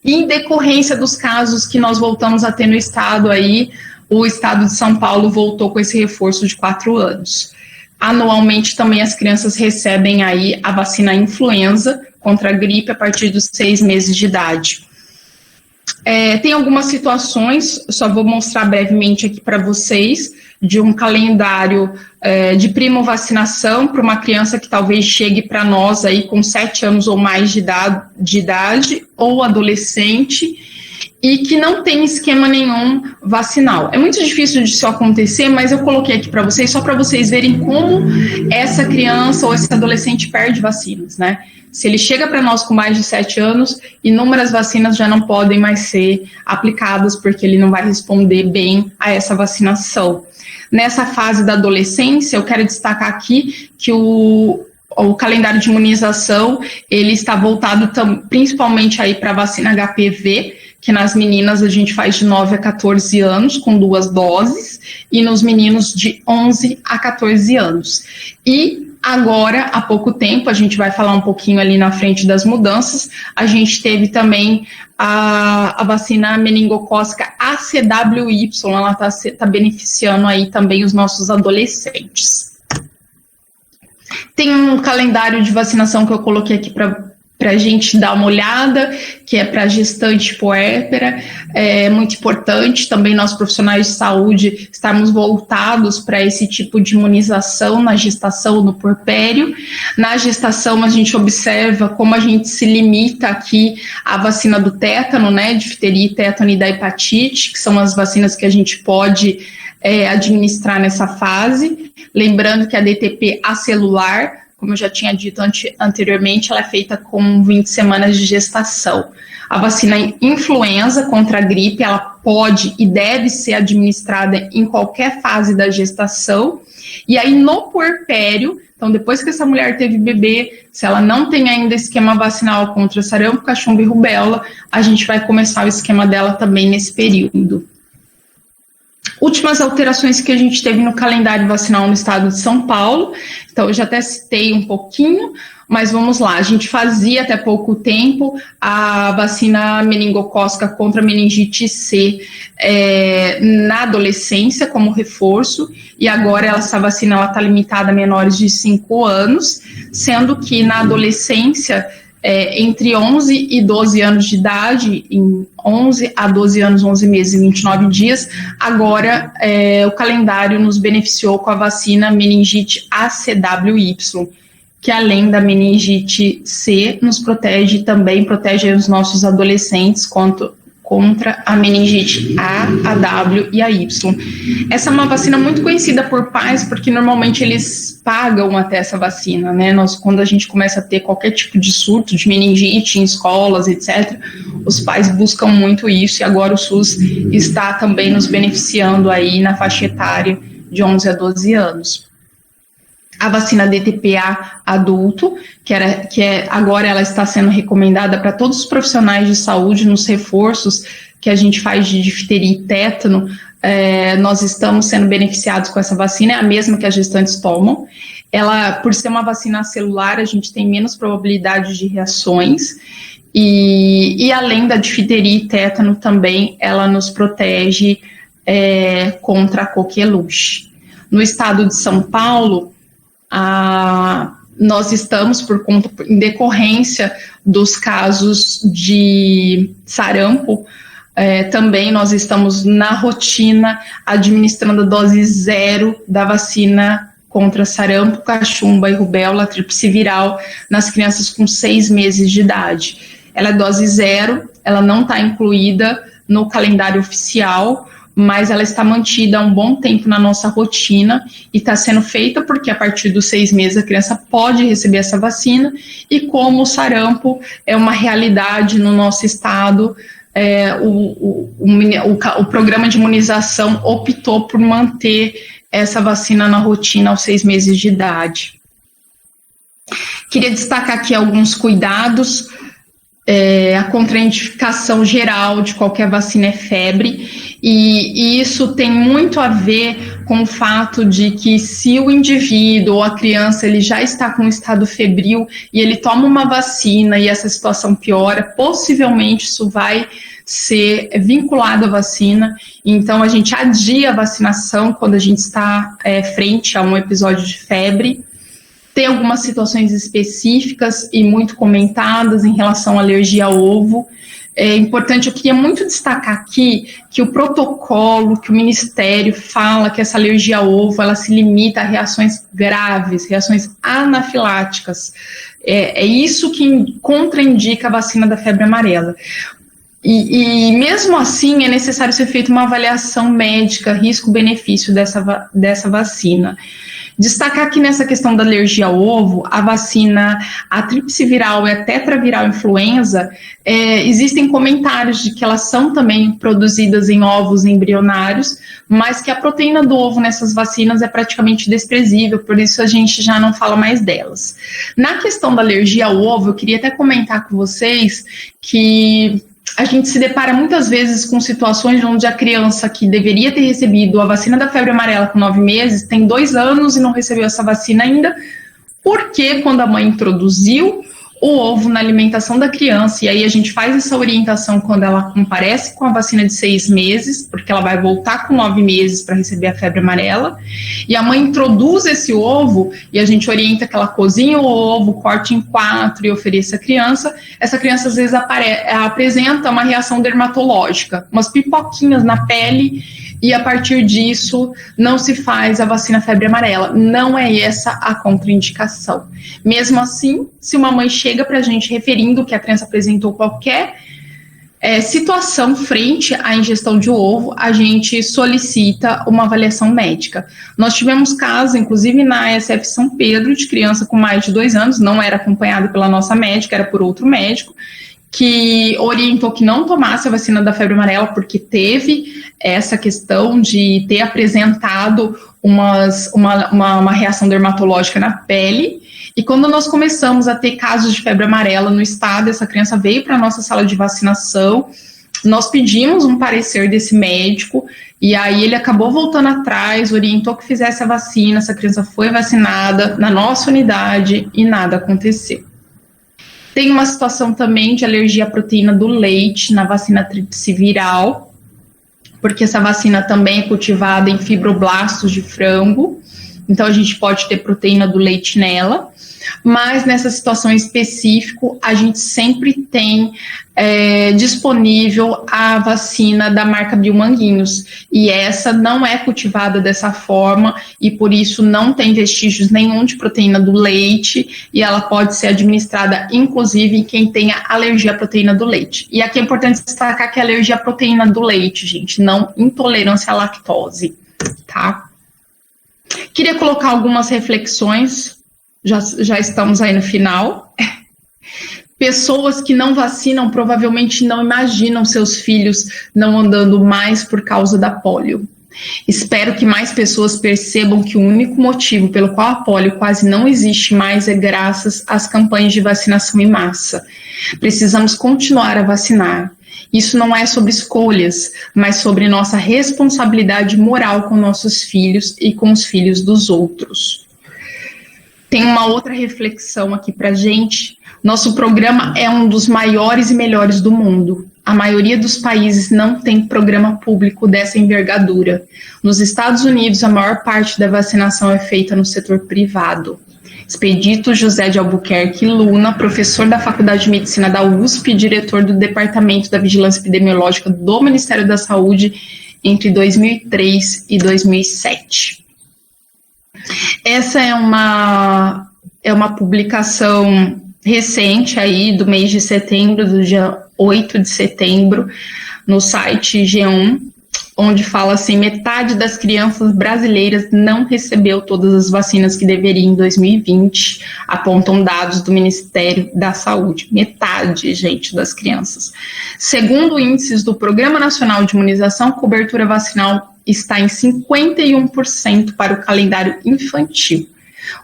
e em decorrência dos casos que nós voltamos a ter no estado aí, o estado de São Paulo voltou com esse reforço de 4 anos. Anualmente também as crianças recebem aí a vacina influenza contra a gripe a partir dos 6 meses de idade. Tem algumas situações, só vou mostrar brevemente aqui para vocês, de um calendário de primovacinação para uma criança que talvez chegue para nós aí com 7 anos ou mais de idade, ou adolescente, e que não tem esquema nenhum vacinal. É muito difícil disso acontecer, mas eu coloquei aqui para vocês, só para vocês verem como essa criança ou esse adolescente perde vacinas, né? Se ele chega para nós com mais de 7 anos, inúmeras vacinas já não podem mais ser aplicadas, porque ele não vai responder bem a essa vacinação. Nessa fase da adolescência, eu quero destacar aqui que o calendário de imunização, ele está voltado principalmente aí para a vacina HPV, que nas meninas a gente faz de 9 a 14 anos, com 2 doses, e nos meninos de 11 a 14 anos. E agora, há pouco tempo, a gente vai falar um pouquinho ali na frente das mudanças, a gente teve também a vacina meningocócica ACWY, ela tá beneficiando aí também os nossos adolescentes. Tem um calendário de vacinação que eu coloquei aqui para a gente dar uma olhada, que é para gestante puérpera, é muito importante também nós profissionais de saúde estarmos voltados para esse tipo de imunização na gestação, no puerpério. Na gestação a gente observa como a gente se limita aqui à vacina do tétano, né, difteria, tétano e da hepatite, que são as vacinas que a gente pode administrar nessa fase, lembrando que a DTP acelular, como eu já tinha dito anteriormente, ela é feita com 20 semanas de gestação. A vacina influenza contra a gripe, ela pode e deve ser administrada em qualquer fase da gestação, e aí no puerpério, então depois que essa mulher teve bebê, se ela não tem ainda esquema vacinal contra sarampo, cachumba e rubéola, a gente vai começar o esquema dela também nesse período. Últimas alterações que a gente teve no calendário vacinal no estado de São Paulo, então eu já até citei um pouquinho, mas vamos lá, a gente fazia até pouco tempo a vacina meningocócica contra meningite C na adolescência como reforço, e agora essa vacina está limitada a menores de 5 anos, sendo que na adolescência, entre 11 e 12 anos de idade, em 11 a 12 anos, 11 meses e 29 dias, agora o calendário nos beneficiou com a vacina meningite ACWY, que além da meningite C, nos protege também, protege os nossos adolescentes contra a meningite A, a W e a Y. Essa é uma vacina muito conhecida por pais, porque normalmente eles pagam até essa vacina, né? Quando a gente começa a ter qualquer tipo de surto de meningite em escolas, etc., os pais buscam muito isso, e agora o SUS está também nos beneficiando aí na faixa etária de 11 a 12 anos. A vacina DTPA adulto, agora ela está sendo recomendada para todos os profissionais de saúde nos reforços que a gente faz de difteria e tétano, nós estamos sendo beneficiados com essa vacina, é a mesma que as gestantes tomam. Ela, por ser uma vacina celular, a gente tem menos probabilidade de reações, e além da difteria e tétano também, ela nos protege contra a coqueluche. No estado de São Paulo, nós estamos, em decorrência dos casos de sarampo, também nós estamos na rotina administrando a dose 0 da vacina contra sarampo, cachumba e rubéola, tríplice viral, nas crianças com 6 meses de idade. Ela é dose 0, ela não está incluída no calendário oficial, mas ela está mantida há um bom tempo na nossa rotina e está sendo feita porque a partir dos 6 meses a criança pode receber essa vacina, e como o sarampo é uma realidade no nosso estado, o programa de imunização optou por manter essa vacina na rotina aos 6 meses de idade. Queria destacar aqui alguns cuidados. A contraindicação geral de qualquer vacina é febre, e isso tem muito a ver com o fato de que se o indivíduo ou a criança ele já está com um estado febril e ele toma uma vacina e essa situação piora, possivelmente isso vai ser vinculado à vacina. Então a gente adia a vacinação quando a gente está frente a um episódio de febre. Tem algumas situações específicas e muito comentadas em relação à alergia ao ovo. É importante, eu queria muito destacar aqui que o protocolo, que o Ministério fala que essa alergia ao ovo, ela se limita a reações graves, reações anafiláticas. É isso que contraindica a vacina da febre amarela. E mesmo assim é necessário ser feita uma avaliação médica, risco-benefício dessa vacina. Destacar que nessa questão da alergia ao ovo, a vacina, a tríplice viral e a tetraviral influenza, existem comentários de que elas são também produzidas em ovos embrionários, mas que a proteína do ovo nessas vacinas é praticamente desprezível, por isso a gente já não fala mais delas. Na questão da alergia ao ovo, eu queria até comentar com vocês que a gente se depara muitas vezes com situações onde a criança que deveria ter recebido a vacina da febre amarela com 9 meses, tem 2 anos e não recebeu essa vacina ainda, porque quando a mãe introduziu o ovo na alimentação da criança, e aí a gente faz essa orientação quando ela comparece com a vacina de 6 meses, porque ela vai voltar com 9 meses para receber a febre amarela, e a mãe introduz esse ovo, e a gente orienta que ela cozinhe o ovo, corte em 4 e ofereça à criança. Essa criança às vezes apresenta uma reação dermatológica, umas pipoquinhas na pele, e a partir disso não se faz a vacina febre amarela. Não é essa a contraindicação. Mesmo assim, se uma mãe chega para a gente referindo que a criança apresentou qualquer situação frente à ingestão de ovo, a gente solicita uma avaliação médica. Nós tivemos casos, inclusive na SF São Pedro, de criança com mais de 2 anos, não era acompanhado pela nossa médica, era por outro médico, que orientou que não tomasse a vacina da febre amarela porque teve essa questão de ter apresentado uma reação dermatológica na pele. E quando nós começamos a ter casos de febre amarela no estado, essa criança veio para a nossa sala de vacinação, nós pedimos um parecer desse médico, e aí ele acabou voltando atrás, orientou que fizesse a vacina, essa criança foi vacinada na nossa unidade e nada aconteceu. Tem uma situação também de alergia à proteína do leite na vacina tríplice viral, porque essa vacina também é cultivada em fibroblastos de frango, então a gente pode ter proteína do leite nela, mas nessa situação específica a gente sempre tem disponível a vacina da marca Biomanguinhos, e essa não é cultivada dessa forma e por isso não tem vestígios nenhum de proteína do leite, e ela pode ser administrada inclusive em quem tenha alergia à proteína do leite. E aqui é importante destacar que é alergia à proteína do leite, gente, não intolerância à lactose, tá? Queria colocar algumas reflexões, já estamos aí no final. Pessoas que não vacinam provavelmente não imaginam seus filhos não andando mais por causa da polio. Espero que mais pessoas percebam que o único motivo pelo qual a polio quase não existe mais é graças às campanhas de vacinação em massa. Precisamos continuar a vacinar. Isso não é sobre escolhas, mas sobre nossa responsabilidade moral com nossos filhos e com os filhos dos outros. Tem uma outra reflexão aqui para a gente. Nosso programa é um dos maiores e melhores do mundo. A maioria dos países não tem programa público dessa envergadura. Nos Estados Unidos, a maior parte da vacinação é feita no setor privado. Expedito José de Albuquerque Luna, professor da Faculdade de Medicina da USP e diretor do Departamento da Vigilância Epidemiológica do Ministério da Saúde entre 2003 e 2007. Essa é uma publicação recente aí do mês de setembro, do dia 8 de setembro, no site G1, onde fala assim, metade das crianças brasileiras não recebeu todas as vacinas que deveria em 2020, apontam dados do Ministério da Saúde. Metade, gente, das crianças. Segundo índices do Programa Nacional de Imunização, a cobertura vacinal está em 51% para o calendário infantil.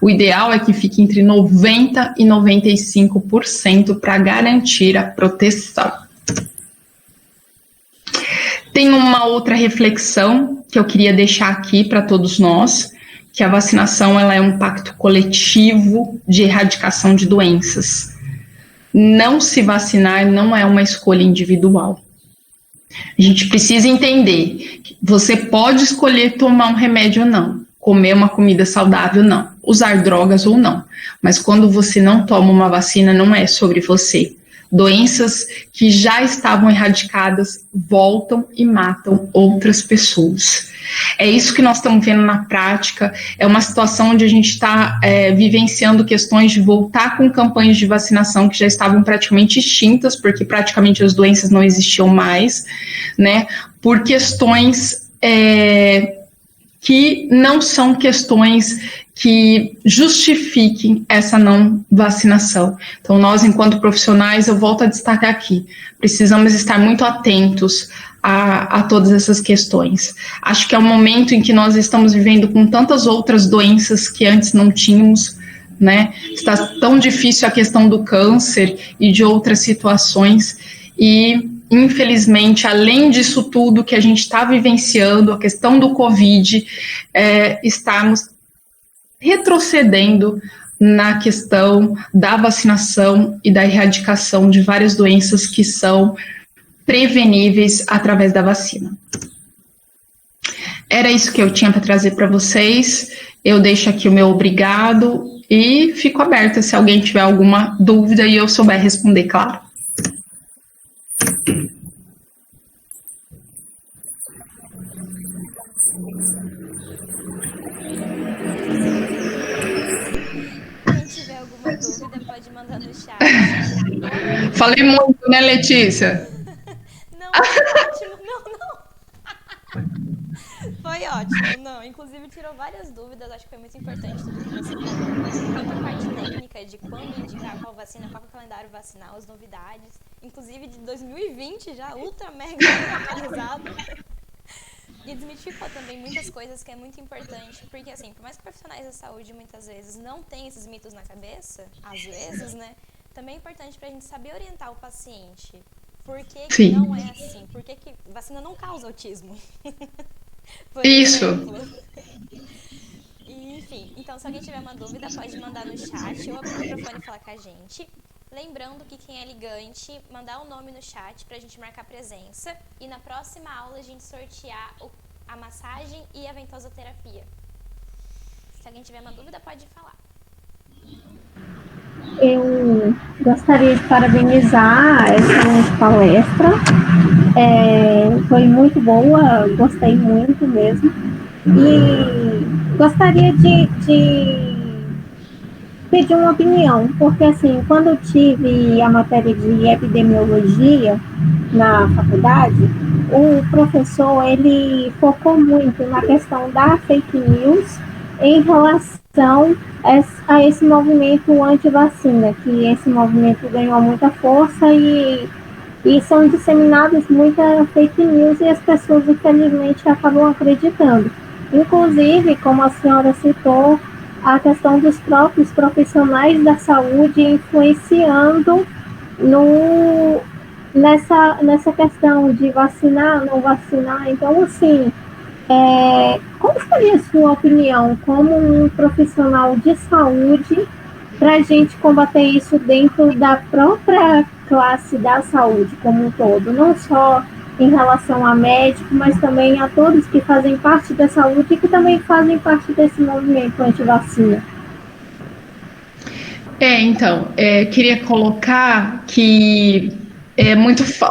O ideal é que fique entre 90% e 95% para garantir a proteção. Tem uma outra reflexão que eu queria deixar aqui para todos nós, que a vacinação ela é um pacto coletivo de erradicação de doenças. Não se vacinar não é uma escolha individual. A gente precisa entender que você pode escolher tomar um remédio ou não, comer uma comida saudável ou não, usar drogas ou não, mas quando você não toma uma vacina não é sobre você. Doenças que já estavam erradicadas voltam e matam outras pessoas. É isso que nós estamos vendo na prática, é uma situação onde a gente está vivenciando questões de voltar com campanhas de vacinação que já estavam praticamente extintas, porque praticamente as doenças não existiam mais, né, por questões que não são questões que justifiquem essa não vacinação. Então, nós, enquanto profissionais, eu volto a destacar aqui, precisamos estar muito atentos a todas essas questões. Acho que é um momento em que nós estamos vivendo com tantas outras doenças que antes não tínhamos, né? Está tão difícil a questão do câncer e de outras situações, e infelizmente, além disso tudo que a gente está vivenciando, a questão do Covid, estamos retrocedendo na questão da vacinação e da erradicação de várias doenças que são preveníveis através da vacina. Era isso que eu tinha para trazer para vocês. Eu deixo aqui o meu obrigado e fico aberta se alguém tiver alguma dúvida e eu souber responder, claro. Dúvida, pode mandar no chat. Falei muito, né, Letícia? Não, foi ótimo. Não. Foi ótimo, não. Inclusive tirou várias dúvidas, acho que foi muito importante tudo que você falou. Tanto a parte técnica de quando indicar qual vacina, qual é o calendário vacinal, as novidades. Inclusive de 2020 já, ultra mega atualizado. E desmitificou também muitas coisas que é muito importante, porque assim, por mais que profissionais da saúde muitas vezes não tenham esses mitos na cabeça, às vezes, né, também é importante pra gente saber orientar o paciente. Por que não é assim? Por que vacina não causa autismo? Isso. E, enfim, então se alguém tiver uma dúvida, pode mandar no chat ou abrir o microfone e falar com a gente. Lembrando que quem é ligante, mandar o nome no chat pra gente marcar presença. E na próxima aula a gente sortear a massagem e a ventosoterapia. Se alguém tiver uma dúvida, pode falar. Eu gostaria de parabenizar essa palestra. Foi muito boa, gostei muito mesmo. E gostaria de pedir uma opinião, porque assim, quando eu tive a matéria de epidemiologia na faculdade, o professor, ele focou muito na questão da fake news em relação a esse movimento anti-vacina, que esse movimento ganhou muita força e e são disseminadas muita fake news e as pessoas, infelizmente, acabam acreditando. Inclusive, como a senhora citou, a questão dos próprios profissionais da saúde influenciando nessa questão de vacinar, não vacinar. Então, assim, qual seria a sua opinião como um profissional de saúde para a gente combater isso dentro da própria classe da saúde como um todo, não só em relação a médico, mas também a todos que fazem parte da saúde e que também fazem parte desse movimento anti-vacina? Então, queria colocar que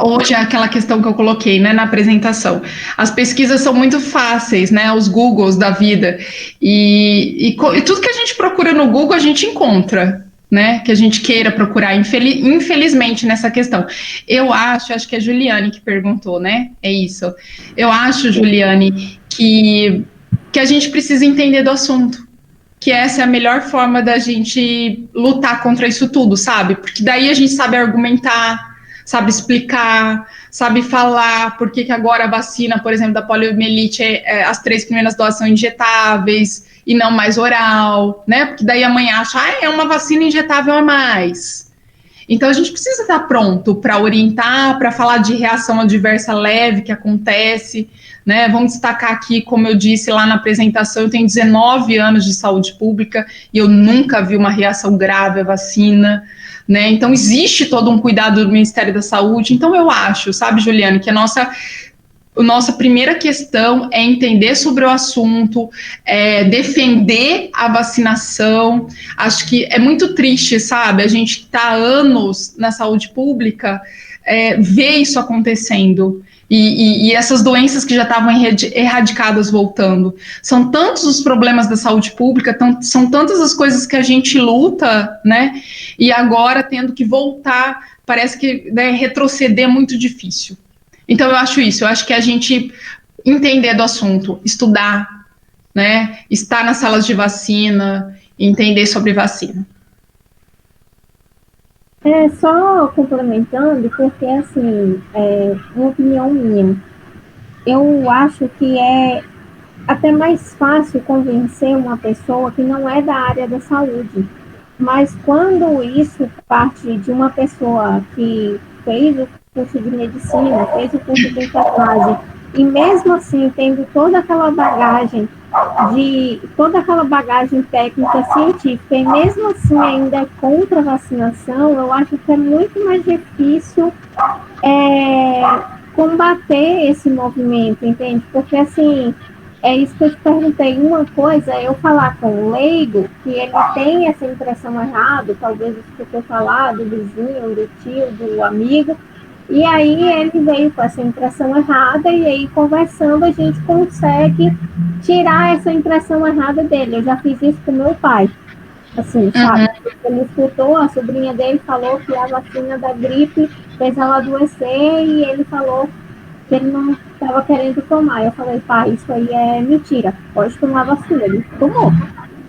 hoje é aquela questão que eu coloquei, né, na apresentação. As pesquisas são muito fáceis, né, os Googles da vida, e tudo que a gente procura no Google a gente encontra, né, que a gente queira procurar, infelizmente nessa questão. Eu acho que é a Juliane que perguntou, né, é isso. Eu acho, Juliane, que a gente precisa entender do assunto, que essa é a melhor forma da gente lutar contra isso tudo, sabe? Porque daí a gente sabe argumentar, sabe explicar, sabe falar por que agora a vacina, por exemplo, da poliomielite, as 3 primeiras doses são injetáveis e não mais oral, né? Porque daí amanhã acha, é uma vacina injetável a mais. Então a gente precisa estar pronto para orientar, para falar de reação adversa leve que acontece, né? Vamos destacar aqui, como eu disse lá na apresentação, eu tenho 19 anos de saúde pública e eu nunca vi uma reação grave à vacina, né? Então existe todo um cuidado do Ministério da Saúde. Então eu acho, sabe, Juliane, que a nossa primeira questão é entender sobre o assunto, defender a vacinação. Acho que é muito triste, sabe? A gente está há anos na saúde pública, ver isso acontecendo. E essas doenças que já estavam erradicadas voltando. São tantos os problemas da saúde pública, são tantas as coisas que a gente luta, né? E agora tendo que voltar, parece que, né, retroceder é muito difícil. Então eu acho isso, eu acho que a gente entender do assunto, estudar, né? Estar nas salas de vacina, entender sobre vacina. Só complementando, porque, assim, uma opinião minha, eu acho que é até mais fácil convencer uma pessoa que não é da área da saúde, mas quando isso parte de uma pessoa que fez o curso de medicina, fez o curso de enfermagem, e mesmo assim tendo toda aquela bagagem técnica científica e mesmo assim ainda é contra a vacinação, eu acho que é muito mais difícil combater esse movimento, entende? Porque, assim, é isso que eu te perguntei. Uma coisa é eu falar com o leigo, que ele tem essa impressão errada, talvez escutou falar do vizinho, do tio, do amigo, e aí ele veio com essa impressão errada, e aí conversando a gente consegue tirar essa impressão errada dele. Eu já fiz isso com meu pai, assim, sabe? Ele escutou, a sobrinha dele falou que a vacina da gripe fez ela adoecer, e ele falou que ele não estava querendo tomar. Eu falei, pai, isso aí é mentira, pode tomar vacina. Ele tomou.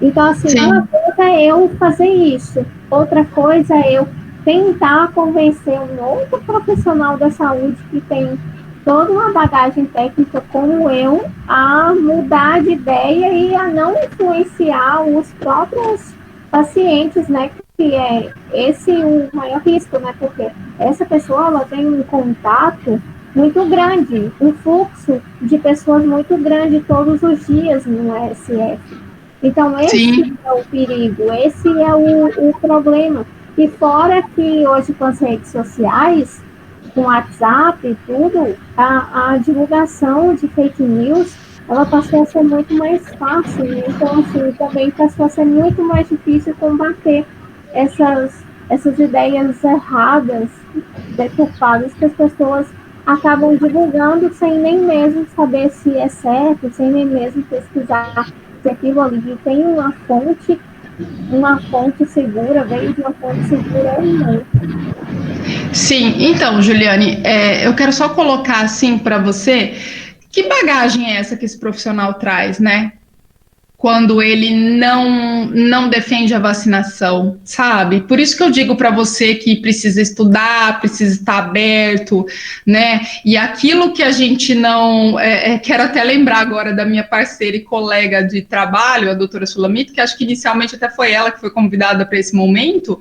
Então, assim, uma coisa é eu fazer isso, outra coisa é eu tentar convencer um outro profissional da saúde que tem toda uma bagagem técnica como eu a mudar de ideia e a não influenciar os próprios pacientes, né? Que é esse o maior risco, né? Porque essa pessoa, ela tem um contato muito grande, um fluxo de pessoas muito grande todos os dias no SF. Então, esse é o perigo, esse é o problema. E fora que hoje com as redes sociais, com o WhatsApp e tudo, a divulgação de fake news, ela passou a ser muito mais fácil. Então, assim, também passou a ser muito mais difícil combater essas ideias erradas, deturpadas, que as pessoas acabam divulgando sem nem mesmo saber se é certo, sem nem mesmo pesquisar se aquilo ali tem uma fonte segura, veio de uma fonte segura ou não. Sim, então, Juliane, eu quero só colocar assim para você, que bagagem é essa que esse profissional traz, né? quando ele não defende a vacinação, sabe? Por isso que eu digo para você que precisa estudar, precisa estar aberto, né? E aquilo que a gente não... quero até lembrar agora da minha parceira e colega de trabalho, a doutora Sulamita, que acho que inicialmente até foi ela que foi convidada para esse momento,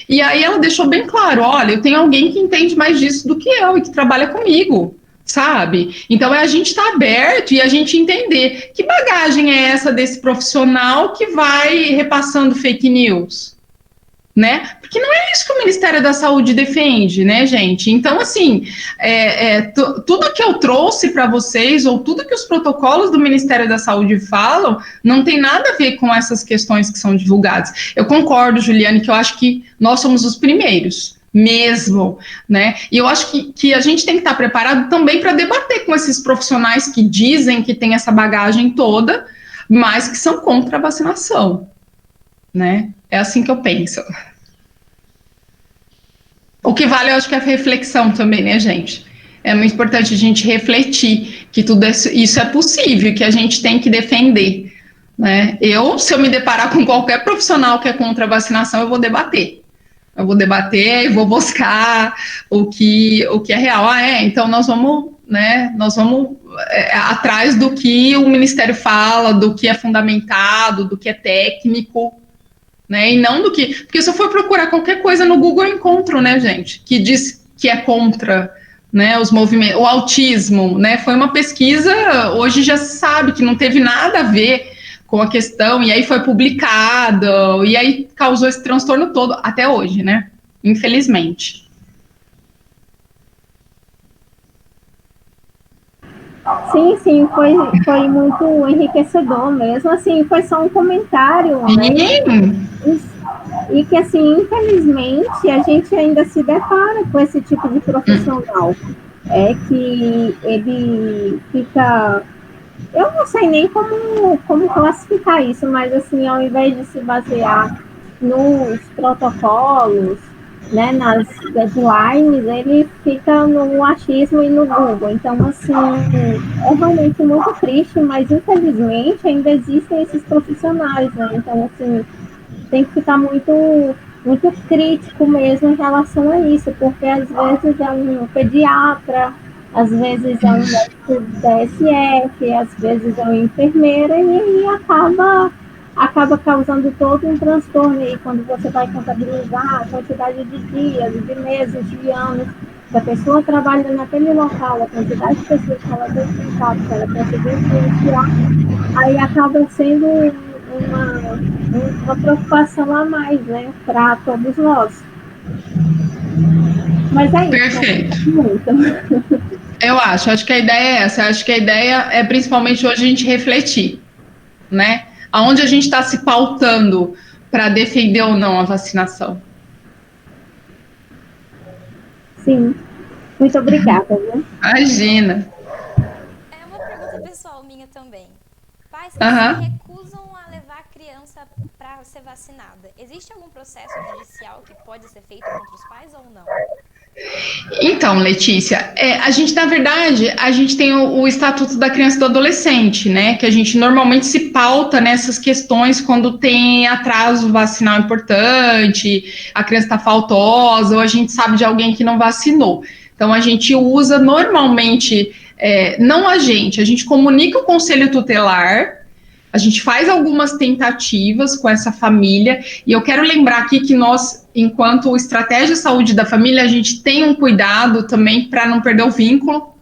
e aí ela deixou bem claro, olha, eu tenho alguém que entende mais disso do que eu e que trabalha comigo, sabe? Então é a gente estar aberto e a gente entender que bagagem é essa desse profissional que vai repassando fake news, né? Porque não é isso que o Ministério da Saúde defende, né, gente? Então, assim, tudo que eu trouxe para vocês, ou tudo que os protocolos do Ministério da Saúde falam, não tem nada a ver com essas questões que são divulgadas. Eu concordo, Juliane, que eu acho que nós somos os primeiros, mesmo, né? E eu acho que a gente tem que estar preparado também para debater com esses profissionais que dizem que tem essa bagagem toda, mas que são contra a vacinação, né? É assim que eu penso. O que vale, eu acho que é a reflexão também, né, gente? É muito importante a gente refletir que tudo isso é possível, que a gente tem que defender, né? Se eu me deparar com qualquer profissional que é contra a vacinação, eu vou debater. Eu vou debater e vou buscar o que é real. Então nós vamos atrás do que o Ministério fala, do que é fundamentado, do que é técnico, né? E não do que... Porque se eu for procurar qualquer coisa no Google, eu encontro, né, gente, que diz que é contra, né, os movimentos, o autismo, né? Foi uma pesquisa, hoje já se sabe que não teve nada a ver com a questão, e aí foi publicado, e aí causou esse transtorno todo, até hoje, né? Infelizmente. Sim, foi muito enriquecedor mesmo, assim, foi só um comentário, né? E que, assim, infelizmente, a gente ainda se depara com esse tipo de profissional, que ele fica... Eu não sei nem como classificar isso, mas, assim, ao invés de se basear nos protocolos, né, nas deadlines, ele fica no achismo e no Google. Então, assim, é realmente muito triste, mas, infelizmente, ainda existem esses profissionais, né? Então, assim, tem que ficar muito crítico mesmo em relação a isso, porque, às vezes, é um pediatra, às vezes é um médico da SF, às vezes é uma enfermeira, e aí acaba causando todo um transtorno aí, quando você vai contabilizar a quantidade de dias, de meses, de anos, que a pessoa trabalha naquele local, a quantidade de pessoas que ela tem contato, que ela conseguiu influenciar, aí acaba sendo uma preocupação a mais, né, para todos nós. Mas é isso. Perfeito. Muito. Eu acho que a ideia é essa. Acho que a ideia é principalmente hoje a gente refletir, né? Aonde a gente está se pautando para defender ou não a vacinação. Sim. Muito obrigada, viu? Imagina. É uma pergunta pessoal minha também. Pais que Aham. se recusam a levar a criança para ser vacinada. Existe algum processo judicial que pode ser feito contra os pais ou não? Então, Letícia, a gente, na verdade, a gente tem o Estatuto da Criança e do Adolescente, né, que a gente normalmente se pauta nessas questões quando tem atraso vacinal importante, a criança está faltosa, ou a gente sabe de alguém que não vacinou. Então, a gente usa normalmente, não a gente comunica o Conselho Tutelar, a gente faz algumas tentativas com essa família, e eu quero lembrar aqui que nós, enquanto estratégia de saúde da família, a gente tem um cuidado também para não perder o vínculo,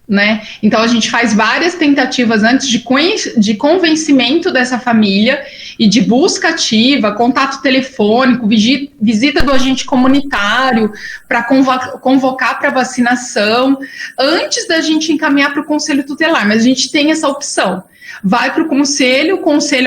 né? Então a gente faz várias tentativas antes de convencimento dessa família e de busca ativa, contato telefônico, visita do agente comunitário para convocar para vacinação, antes da gente encaminhar para o conselho tutelar, mas a gente tem essa opção. Vai para o conselho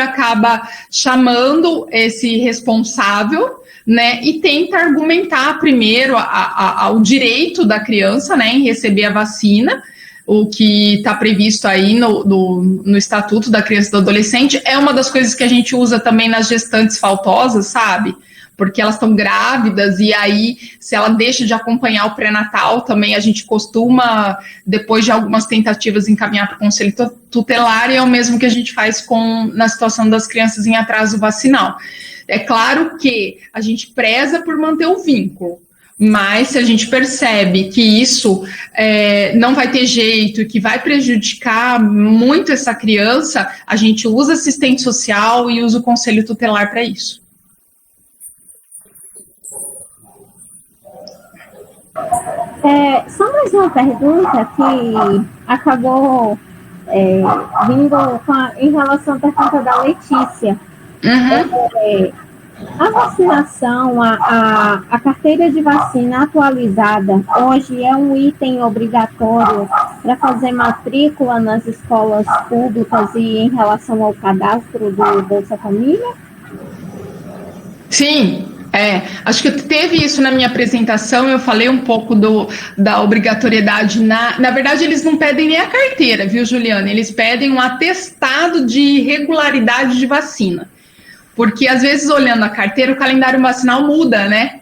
acaba chamando esse responsável, né, e tenta argumentar primeiro ao direito da criança, né, em receber a vacina, o que está previsto aí no Estatuto da Criança e do Adolescente. É uma das coisas que a gente usa também nas gestantes faltosas, sabe? porque elas estão grávidas, e aí, se ela deixa de acompanhar o pré-natal, também a gente costuma, depois de algumas tentativas, encaminhar para o conselho tutelar, e é o mesmo que a gente faz na situação das crianças em atraso vacinal. É claro que a gente preza por manter o vínculo, mas se a gente percebe que isso não vai ter jeito e que vai prejudicar muito essa criança, a gente usa assistente social e usa o conselho tutelar para isso. Só mais uma pergunta que acabou vindo em relação à pergunta da Letícia. A vacinação, a carteira de vacina atualizada, hoje é um item obrigatório para fazer matrícula nas escolas públicas e em relação ao cadastro do Bolsa Família? Sim, acho que teve isso na minha apresentação, eu falei um pouco da obrigatoriedade. Na verdade, eles não pedem nem a carteira, viu, Juliana? Eles pedem um atestado de regularidade de vacina. Porque, às vezes, olhando a carteira, o calendário vacinal muda, né?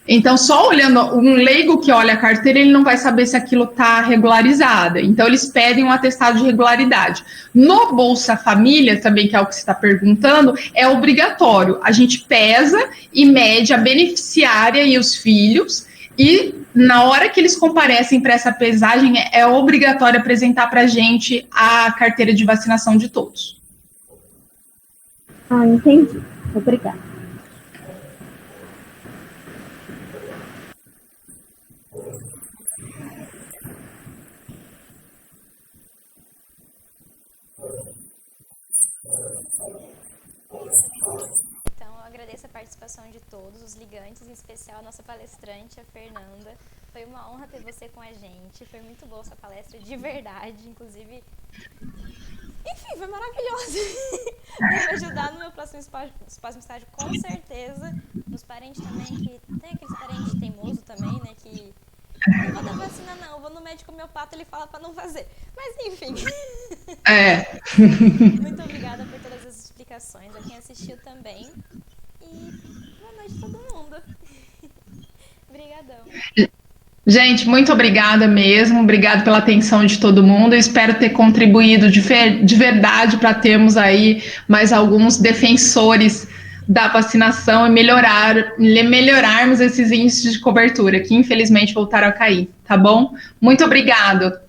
Então, só olhando, um leigo que olha a carteira, ele não vai saber se aquilo está regularizado. Então, eles pedem um atestado de regularidade. No Bolsa Família, também, que é o que você está perguntando, é obrigatório. A gente pesa e mede a beneficiária e os filhos, e na hora que eles comparecem para essa pesagem, é obrigatório apresentar para a gente a carteira de vacinação de todos. Entendi. Obrigada. Então, eu agradeço a participação de todos, os ligantes, em especial a nossa palestrante, a Fernanda. Foi uma honra ter você com a gente, foi muito boa essa palestra, de verdade, inclusive... Enfim, foi maravilhoso. Vai me ajudar no meu próximo estágio, com certeza. Nos parentes também, que tem aqueles parentes teimosos também, né, que... Não vou dar vacina não, eu vou no médico homeopata, ele fala pra não fazer. Mas enfim. Muito obrigada por todas as explicações, a quem assistiu também. E boa noite a todo mundo. Obrigadão. Gente, muito obrigada mesmo, obrigado pela atenção de todo mundo. Eu espero ter contribuído de verdade para termos aí mais alguns defensores da vacinação e melhorarmos esses índices de cobertura, que infelizmente voltaram a cair, tá bom? Muito obrigado.